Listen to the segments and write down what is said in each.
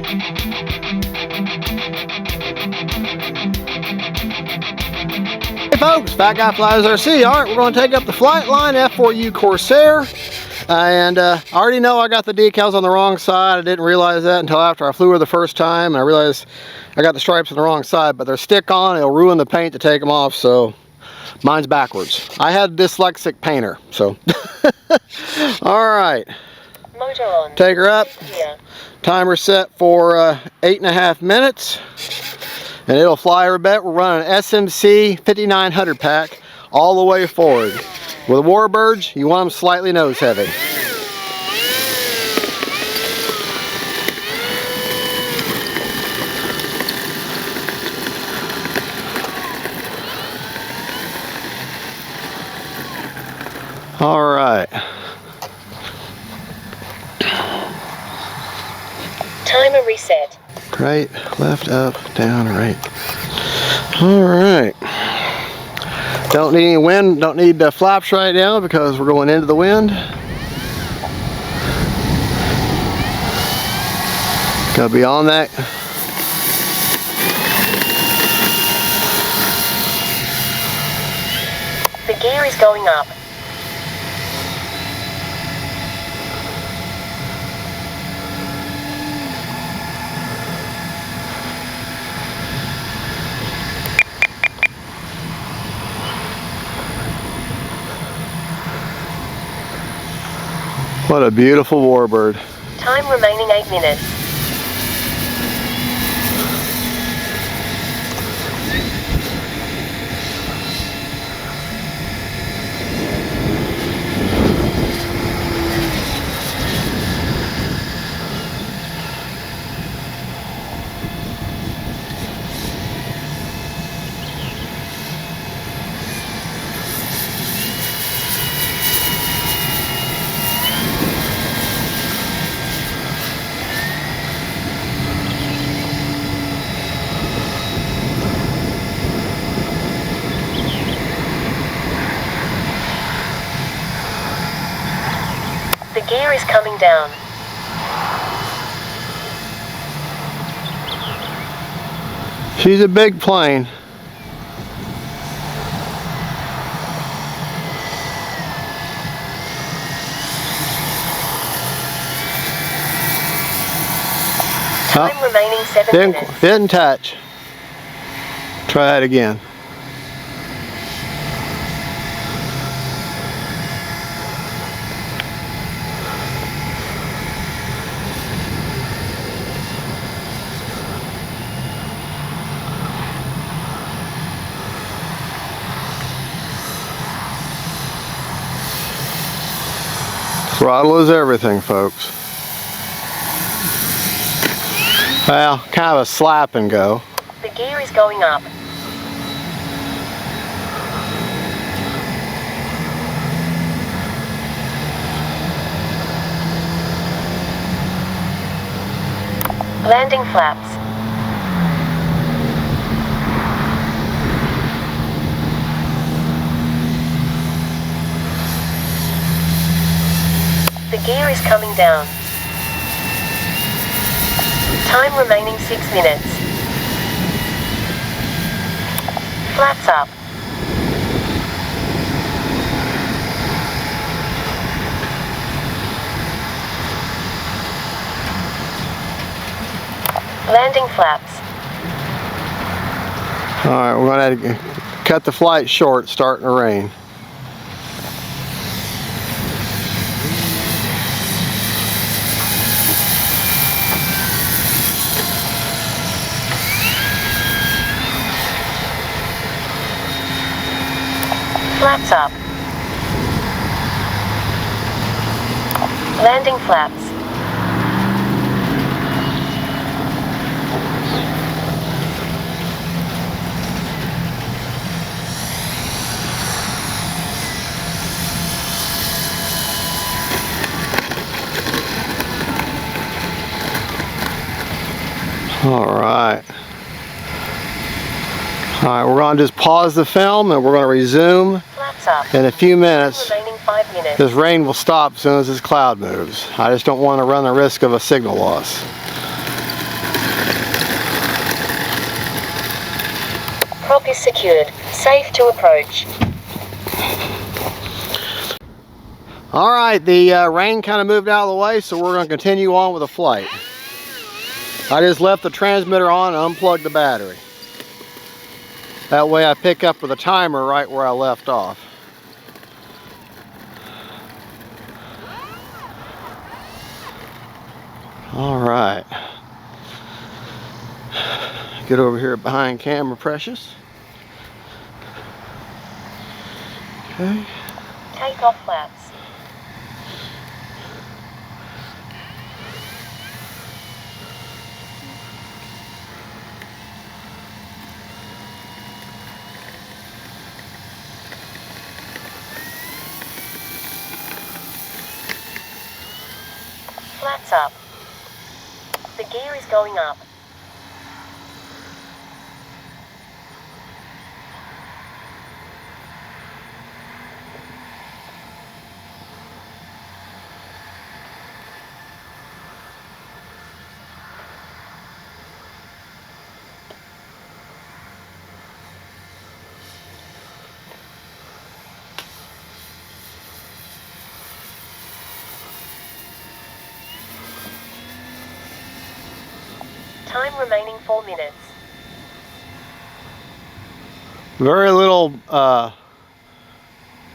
Hey folks, Fat Guy Flies RC. Alright, we're going to take up the FLIGHTLINE F4U Corsair. I already know I got the decals on the wrong side. I didn't realize that until after I flew her the first time. And I realized I got the stripes on the wrong side, but they're stick on. It'll ruin the paint to take them off, so mine's backwards. I had a dyslexic painter, so. Alright. Motor on. Take her up. Timer set for 8.5 minutes. And it'll fly her bet. We're running an SMC 5900 pack all the way forward. With warbirds, you want them slightly nose heavy. All right. Timer reset. Right, left, up, down, right. All right. Don't need any wind, don't need the flaps right now because we're going into the wind. Gotta be on that. The gear is going up. What a beautiful warbird. Time remaining 8 minutes. The gear is coming down. She's a big plane. Time remaining 7 minutes. Didn't touch. Try that again. Throttle is everything, folks. Well, kind of a slap and go. The gear is going up. Landing flaps. The gear is coming down. Time remaining 6 minutes. Flaps up. Landing flaps. Alright, we're going to have to cut the flight short, starting to rain. Flaps up. Landing flaps. Alright. Alright, we're going to just pause the film and we're going to resume in a few minutes. Remaining 5 minutes. This rain will stop as soon as this cloud moves. I just don't want to run the risk of a signal loss. Prop is secured. Safe to approach. All right, the rain kind of moved out of the way, so we're going to continue on with the flight. I just left the transmitter on and unplugged the battery. That way I pick up with a timer right where I left off. All right. Get over here behind camera, Precious. Okay. Takeoff flaps. Flaps up. The gear is going up. Time remaining 4 minutes. Very little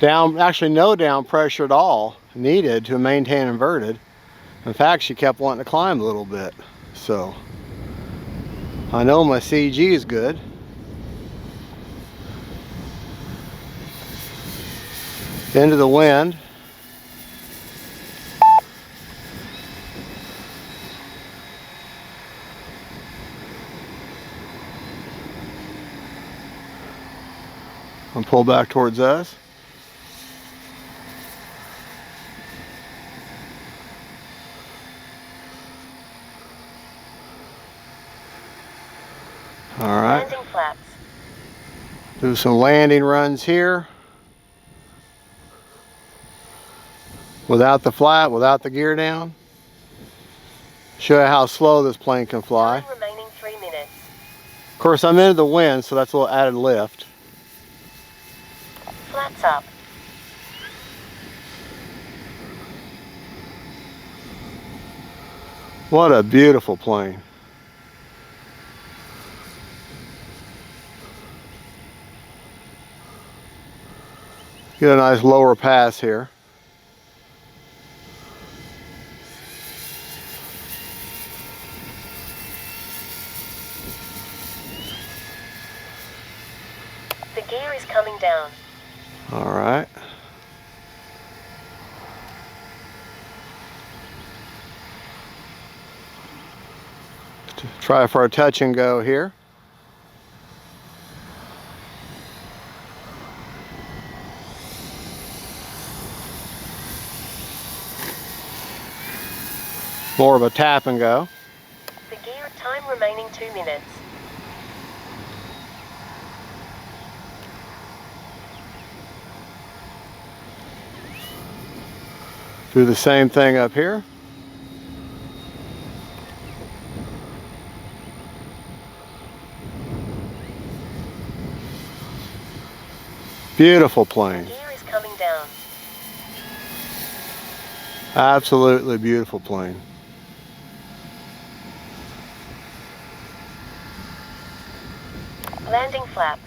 actually no down pressure at all needed to maintain inverted. In fact, she kept wanting to climb a little bit. So I know my CG is good. Into the wind. And pull back towards us. All right. Landing flaps. Do some landing runs here. Without the flap, without the gear down. Show you how slow this plane can fly. Time remaining 3 minutes. Of course, I'm into the wind, so that's a little added lift. Flaps up. What a beautiful plane. Get a nice lower pass here. The gear is coming down. All right. Try for a touch and go here. More of a tap and go. The gear, time remaining 2 minutes. Do the same thing up here. Beautiful plane. The gear is coming down. Absolutely beautiful plane. Landing flaps.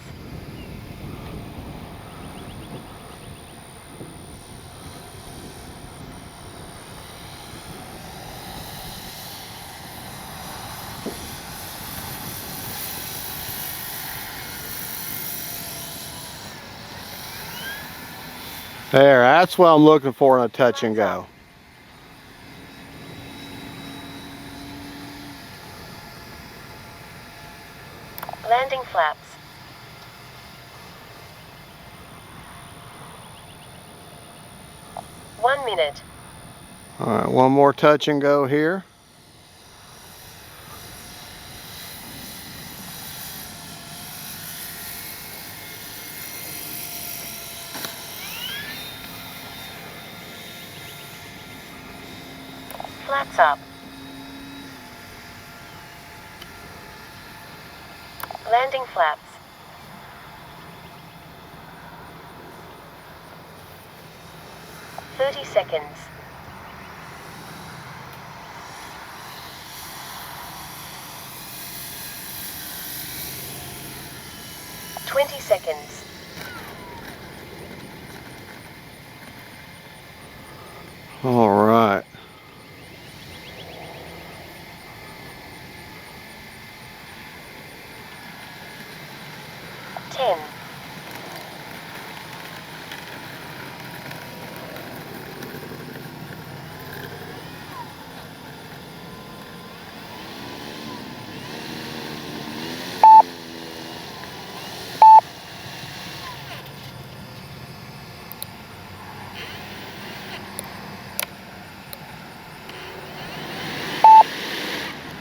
There, that's what I'm looking for in a touch and go. Landing flaps. One minute. All right, one more touch and go here. Flaps up. Landing flaps. 30 seconds. 20 seconds. All right. Ten.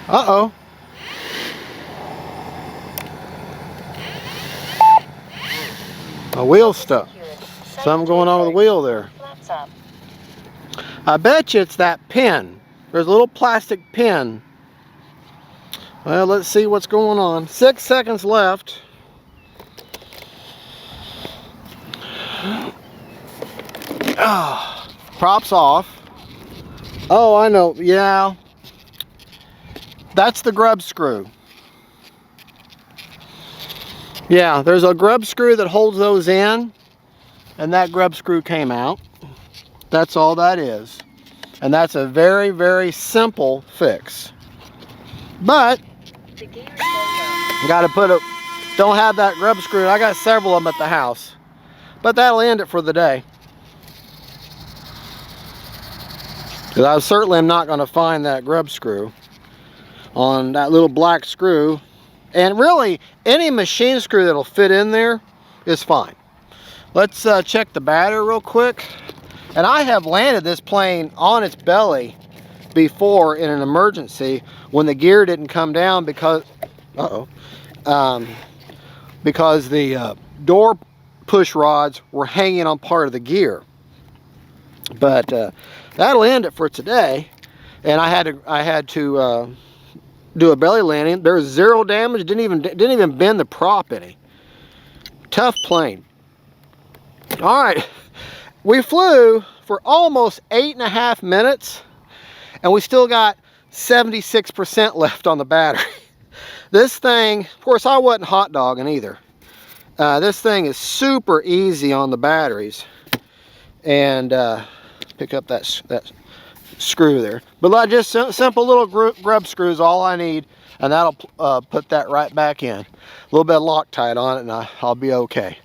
Uh-oh. My wheel's stuck. Something going on with the wheel there. Flaps up. I bet you it's that pin. There's a little plastic pin. Well, let's see what's going on. 6 seconds left. Ah, props off. Oh, I know. Yeah. That's the grub screw. Yeah, there's a grub screw that holds those in, and that grub screw came out. That's all that is. And that's a very, very simple fix. But The gear is going down. got to put a, don't have that grub screw. I got several of them at the house. But that'll end it for the day. Because I certainly am not going to find that grub screw on that little black screw. And really, any machine screw that'll fit in there is fine. Let's check the battery real quick. And I have landed this plane on its belly before in an emergency when the gear didn't come down because, because the door push rods were hanging on part of the gear. But that'll end it for today. And I had to do a belly landing. There's zero damage. Didn't even bend the prop any. Tough plane. All right, we flew for almost 8.5 minutes, and we still got 76% left on the battery. This thing, of course, I wasn't hot dogging either. This thing is super easy on the batteries, and pick up that screw there. But like just simple little grub screws, all I need, and that'll put that right back in. A little bit of Loctite on it, and I'll be okay.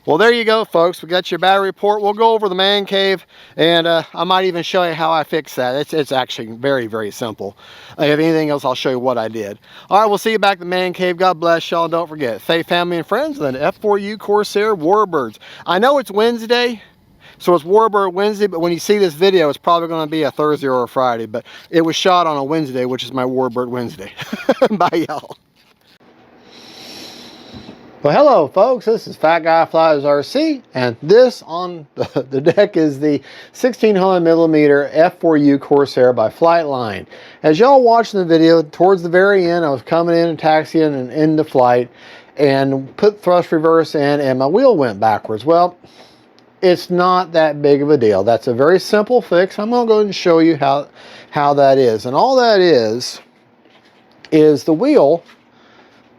Well, there you go, folks. We got your battery report. We'll go over the man cave, and I might even show you how I fixed that. It's actually very, very simple. If anything else, I'll show you what I did. All right, we'll see you back at the man cave. God bless y'all. Don't forget, safe family and friends, and then F4U Corsair Warbirds. I know it's Wednesday, so it's Warbird Wednesday, but when you see this video, it's probably going to be a Thursday or a Friday, but it was shot on a Wednesday, which is my Warbird Wednesday. Bye, y'all. Well, hello, folks. This is Fat Guy Flies RC, and this on the deck is the 1600mm F4U Corsair by FLIGHTLINE. As y'all watching the video, towards the very end, I was coming in and taxiing and into flight, and put thrust reverse in, and my wheel went backwards. Well, it's not that big of a deal. That's a very simple fix. I'm going to go ahead and show you how that is. And all that is the wheel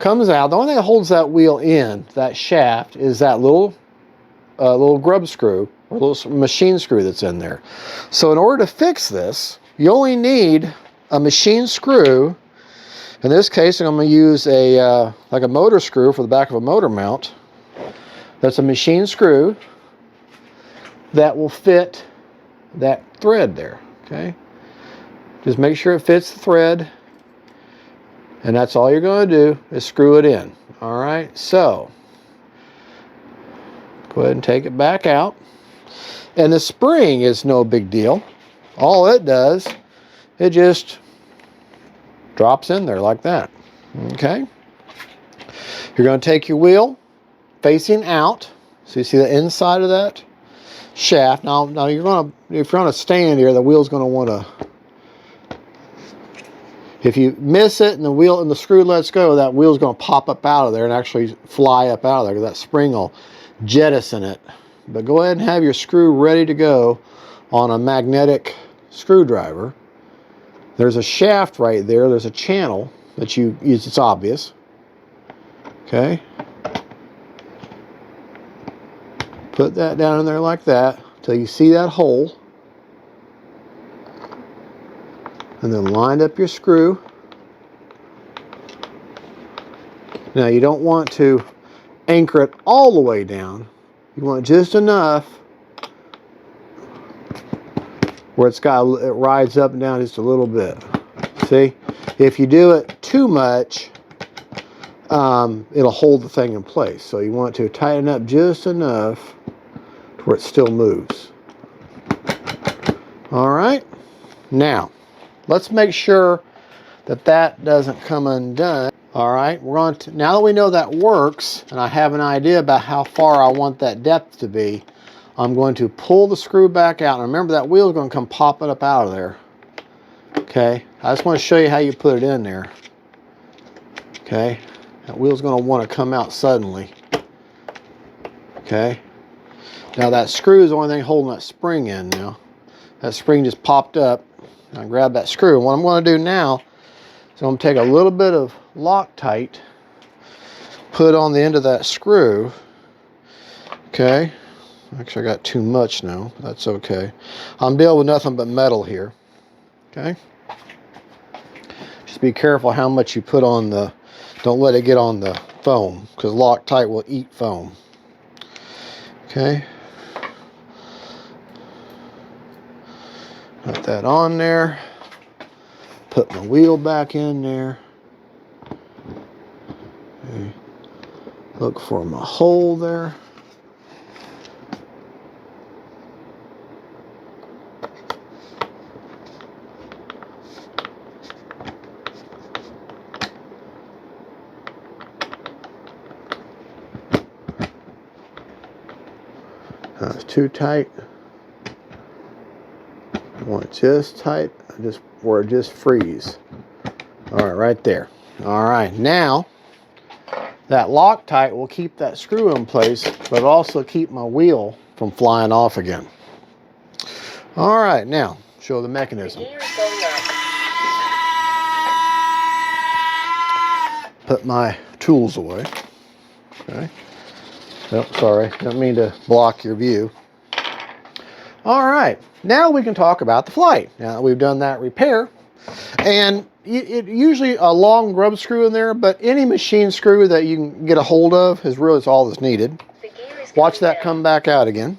comes out. The only thing that holds that wheel in, that shaft, is that little grub screw, or little machine screw that's in there. So in order to fix this, you only need a machine screw. In this case, I'm going to use like a motor screw for the back of a motor mount. That's a machine screw that will fit that thread there, okay? Just make sure it fits the thread, and that's all you're going to do is screw it in. All right, so go ahead and take it back out. And the spring is no big deal. All it does, it just drops in there like that, okay? You're going to take your wheel facing out, so you see the inside of that shaft. Now if you're going to stand here, the wheel's going to want to, if you miss it and the wheel and the screw lets go, that wheel's going to pop up out of there and actually fly up out of there. That spring will jettison it. But go ahead and have your screw ready to go on a magnetic screwdriver. There's a shaft right there. There's a channel that you use. It's obvious. Okay. Put that down in there like that till you see that hole. And then line up your screw. Now you don't want to anchor it all the way down. You want just enough where it rides up and down just a little bit. See? If you do it too much, it'll hold the thing in place. So you want to tighten up just enough to where it still moves. All right. Now, let's make sure that that doesn't come undone. All right, we're going to, now that we know that works, and I have an idea about how far I want that depth to be, I'm going to pull the screw back out. And remember, that wheel is going to come popping up out of there. Okay, I just want to show you how you put it in there. Okay, that wheel's going to want to come out suddenly. Okay, now that screw is the only thing holding that spring in now. That spring just popped up. I grab that screw. And what I'm going to do now is I'm going to take a little bit of Loctite, put on the end of that screw. Okay, actually I got too much now, but that's okay. I'm dealing with nothing but metal here. Okay, just be careful how much you put on the, don't let it get on the foam, because Loctite will eat foam. Okay, put that on there, put my wheel back in there. Okay. Look for my hole there. That's too tight. I want it just tight, just where it just frees. All right, right there. All right, now that Loctite will keep that screw in place, but also keep my wheel from flying off again. All right, now show the mechanism. Put my tools away. Okay. Oh, sorry, don't mean to block your view. All right, now we can talk about the flight. Now that we've done that repair, and it usually a long grub screw in there, but any machine screw that you can get a hold of is really all that's needed. Watch that come back out again.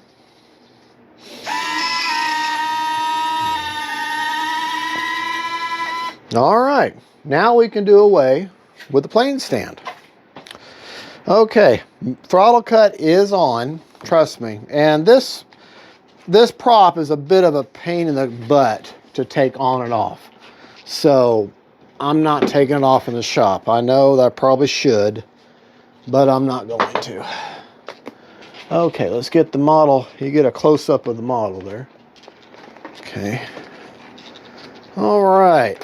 All right, now we can do away with the plane stand. Okay, throttle cut is on, trust me, and this prop is a bit of a pain in the butt to take on and off. So I'm not taking it off in the shop. I know that I probably should, but I'm not going to. Okay, let's get the model. You get a close-up of the model there. Okay. All right.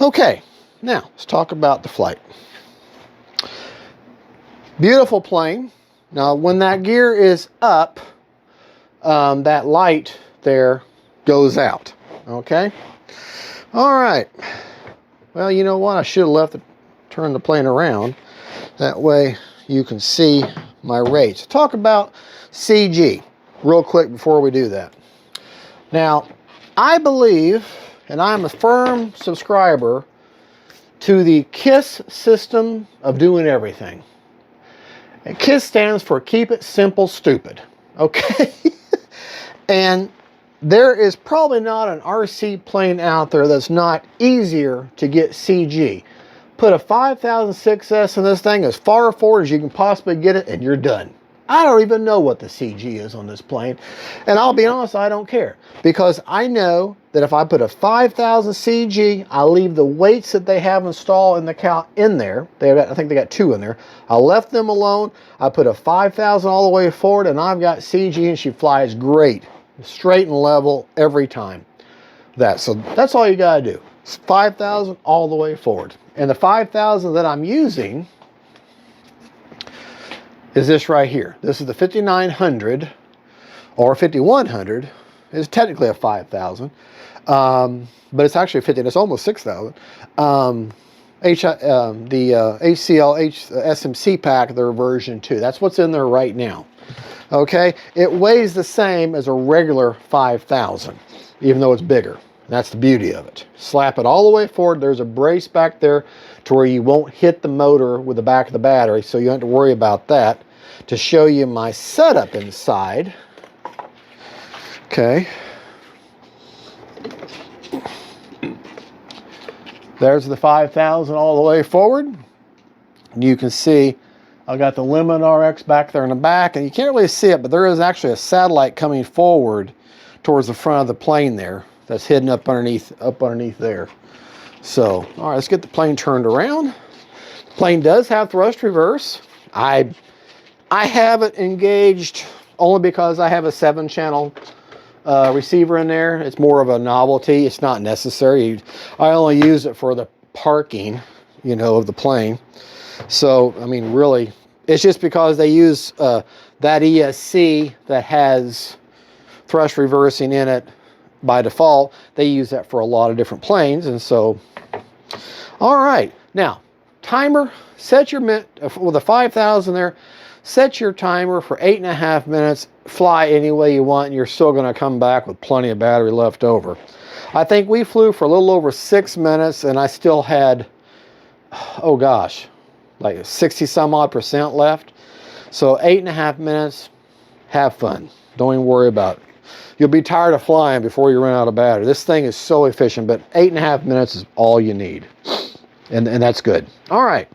Okay, now let's talk about the flight. Beautiful plane. Now, when that gear is up, that light there goes out. Okay. All right. Well, you know what? I should have turned the plane around. That way you can see my rates. Talk about CG real quick before we do that. Now, I believe, and I'm a firm subscriber to the KISS system of doing everything. And KISS stands for Keep It Simple, Stupid. Okay? And there is probably not an RC plane out there that's not easier to get CG. Put a 5006S in this thing as far forward as you can possibly get it, and you're done. I don't even know what the CG is on this plane. And I'll be honest, I don't care. Because I know that if I put a 5000 CG, I leave the weights that they have installed in the cow in there. I think they got 2 in there. I left them alone. I put a 5000 all the way forward, and I've got CG, and she flies great. Straight and level every time. So that's all you got to do. It's 5000 all the way forward. And the 5000 that I'm using is this right here. This is the 5900 or 5100 is technically a 5000, but it's actually 50. It's almost 6000. The ACL SMC pack, their version 2. That's what's in there right now. Okay, it weighs the same as a regular 5000, even though it's bigger. That's the beauty of it. Slap it all the way forward. There's a brace back there to where you won't hit the motor with the back of the battery, so you don't have to worry about that. To show you my setup inside. Okay. There's the 5000 all the way forward. You can see I got the Limit RX back there in the back, and you can't really see it, but there is actually a satellite coming forward towards the front of the plane there. That's hidden up underneath there. So, all right, let's get the plane turned around. The plane does have thrust reverse. I have it engaged only because I have a 7-channel receiver in there. It's more of a novelty. It's not necessary. I only use it for the parking, you know, of the plane. So, I mean, really, it's just because they use that ESC that has thrust reversing in it by default. They use that for a lot of different planes, and so, all right. Now, timer, set your with a 5000 there. Set your timer for 8.5 minutes. Fly any way you want, and you're still going to come back with plenty of battery left over. I think we flew for a little over 6 minutes, and I still had, oh gosh, like 60-some-odd% left. So 8.5 minutes. Have fun. Don't even worry about it. You'll be tired of flying before you run out of battery. This thing is so efficient, but 8.5 minutes is all you need. And that's good. All right.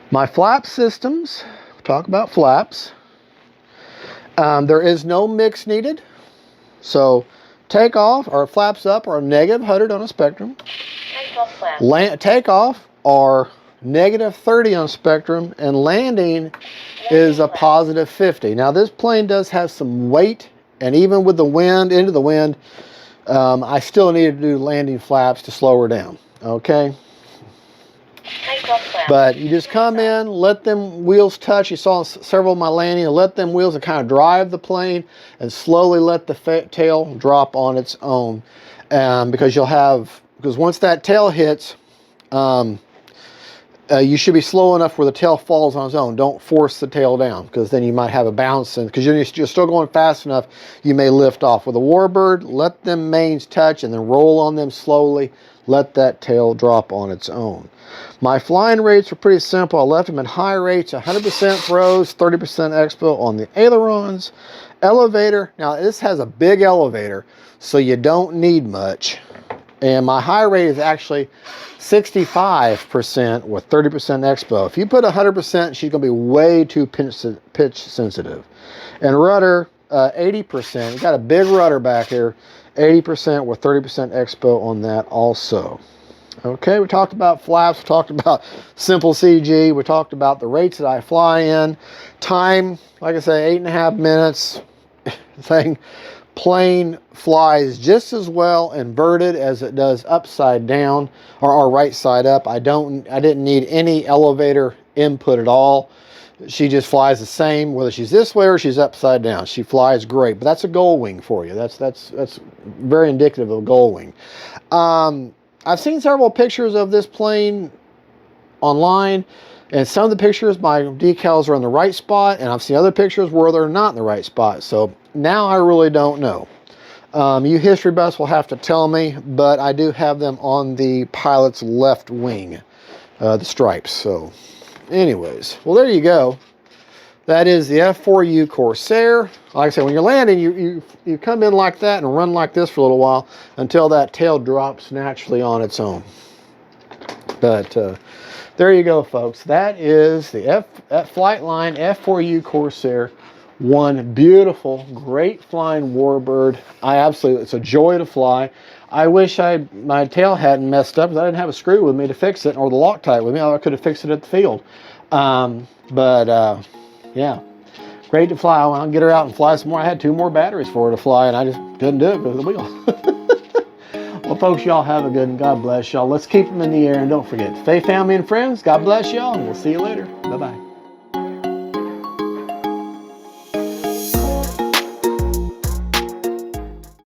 My flap systems. We'll talk about flaps. There is no mix needed. So takeoff or flaps up are -100 on a spectrum. Takeoff are -30 on spectrum, and landing is a +50. Now this plane does have some weight, and even with the wind, into the wind, I still need to do landing flaps to slow her down. Okay. But you just come in, let them wheels touch. You saw several of my landing. Let them wheels and kind of drive the plane, and slowly let the tail drop on its own. Because once that tail hits, you should be slow enough where the tail falls on its own. Don't force the tail down, because then you might have a bounce, and because you're still going fast enough, you may lift off. With a warbird, let them mains touch and then roll on them slowly. Let that tail drop on its own. My flying rates are pretty simple. I left them at high rates, 100% throws, 30% expo on the ailerons. Elevator, now this has a big elevator, so you don't need much. And my high rate is actually 65% with 30% expo. If you put 100%, she's going to be way too pitch sensitive. And rudder, 80%. You got a big rudder back here. 80% with 30% expo on that also. Okay, we talked about flaps. We talked about simple CG. We talked about the rates that I fly in. Time, like I say, 8.5 minutes. Plane flies just as well inverted as it does upside down or right side up. I didn't need any elevator input at all. She just flies the same whether she's this way or she's upside down. She flies great, but that's a gull wing for you. That's very indicative of a gull wing. I've seen several pictures of this plane online, and some of the pictures my decals are in the right spot, and I've seen other pictures where they're not in the right spot. So now I really don't know. You history buffs will have to tell me, but I do have them on the pilot's left wing, the stripes. So anyways, well, there you go. That is the F4U Corsair. Like I said, when you're landing, you come in like that and run like this for a little while until that tail drops naturally on its own. But there you go, folks. That is the FLIGHTLINE F4U Corsair. One beautiful, great flying warbird. It's a joy to fly. I wish my tail hadn't messed up, because I didn't have a screw with me to fix it, or the Loctite with me. I could have fixed it at the field. Yeah, great to fly. I'll get her out and fly some more. I had 2 more batteries for her to fly, and I just couldn't do it because of the wheel. Well, folks, y'all have a good one. God bless y'all. Let's keep them in the air, and don't forget, stay family and friends. God bless y'all, and we'll see you later. Bye-bye.